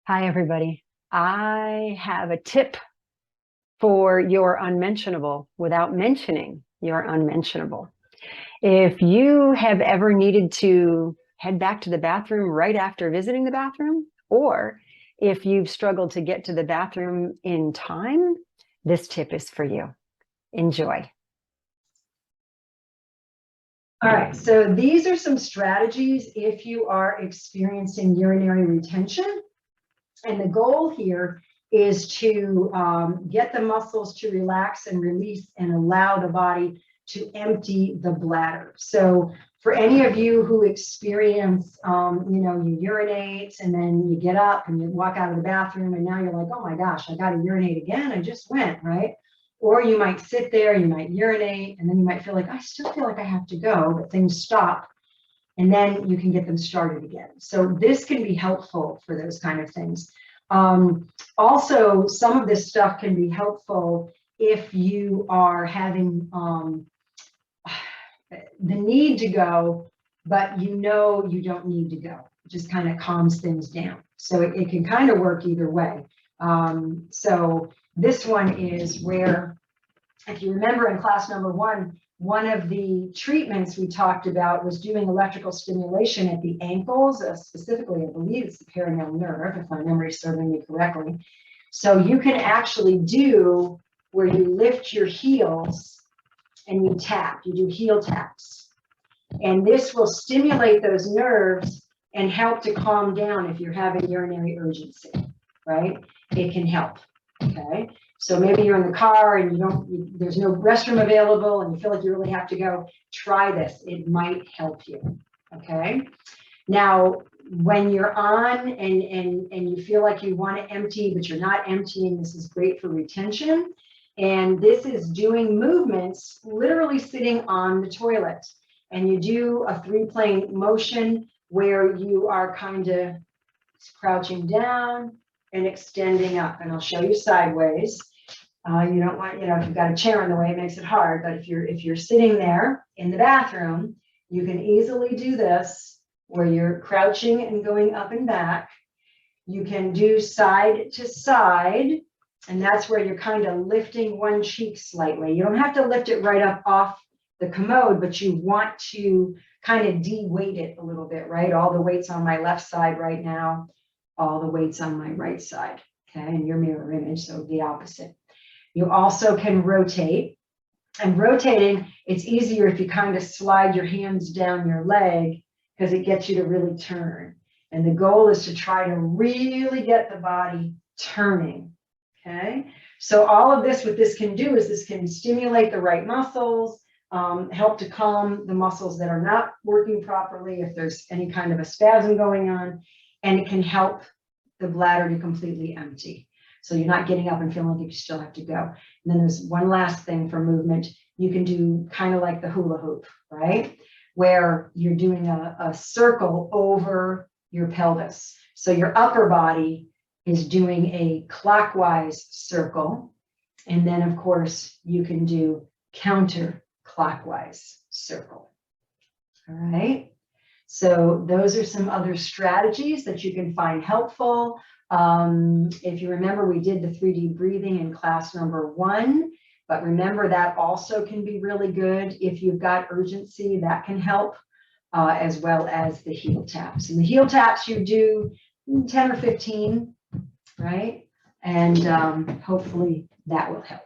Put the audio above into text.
Hi, everybody. I have a tip for your unmentionable without mentioning your unmentionable. If you have ever needed to head back to the bathroom right after visiting the bathroom, or if you've struggled to get to the bathroom in time, this tip is for you. Enjoy. All right, so these are some strategies if you are experiencing urinary retention. And the goal here is to get the muscles to relax and release and allow the body to empty the bladder. So for any of you who experience, you urinate and then you get up and you walk out of the bathroom and now you're like, oh my gosh, I got to urinate again. I just went, right? Or you might sit there, you might urinate, and then you might feel like, I still feel like I have to go, but things stop. And then you can get them started again. So this can be helpful for those kind of things. Also, some of this stuff can be helpful if you are having the need to go, but you know you don't need to go. It just kind of calms things down. So it can kind of work either way. So this one is where, if you remember in class number one of the treatments we talked about was doing electrical stimulation at the ankles, specifically, I believe it's the perineal nerve, if my memory is serving me correctly. So you can actually do where you lift your heels and you tap, you do heel taps. And this will stimulate those nerves and help to calm down if you're having urinary urgency, right? It can help, okay? So maybe you're in the car and there's no restroom available and you feel like you really have to go. Try this. It might help you. Okay. Now, when you're on and you feel like you want to empty, but you're not emptying, this is great for retention. And this is doing movements, literally sitting on the toilet. And you do a 3-plane motion where you are kind of crouching down and extending up, and I'll show you sideways. You don't want, if you've got a chair in the way, it makes it hard. But if you're sitting there in the bathroom, you can easily do this where you're crouching and going up and back. You can do side to side, and that's where you're kind of lifting one cheek slightly. You don't have to lift it right up off the commode, but you want to kind of de-weight it a little bit, right? All the weight's on my left side right now. All the weight's on my right side, okay, and your mirror image, so the opposite. You also can rotate, and rotating, it's easier if you kind of slide your hands down your leg because it gets you to really turn. And the goal is to try to really get the body turning, okay? So all of this, what this can do is this can stimulate the right muscles, help to calm the muscles that are not working properly if there's any kind of a spasm going on. And it can help the bladder to completely empty. So you're not getting up and feeling like you still have to go. And then there's one last thing for movement. You can do kind of like the hula hoop, right? Where you're doing a circle over your pelvis. So your upper body is doing a clockwise circle. And then, of course, you can do counterclockwise circle. All right. So those are some other strategies that you can find helpful. If you remember, we did the 3D breathing in class number 1, but remember that also can be really good. If you've got urgency, that can help, as well as the heel taps. And the heel taps you do 10 or 15, right? And hopefully that will help.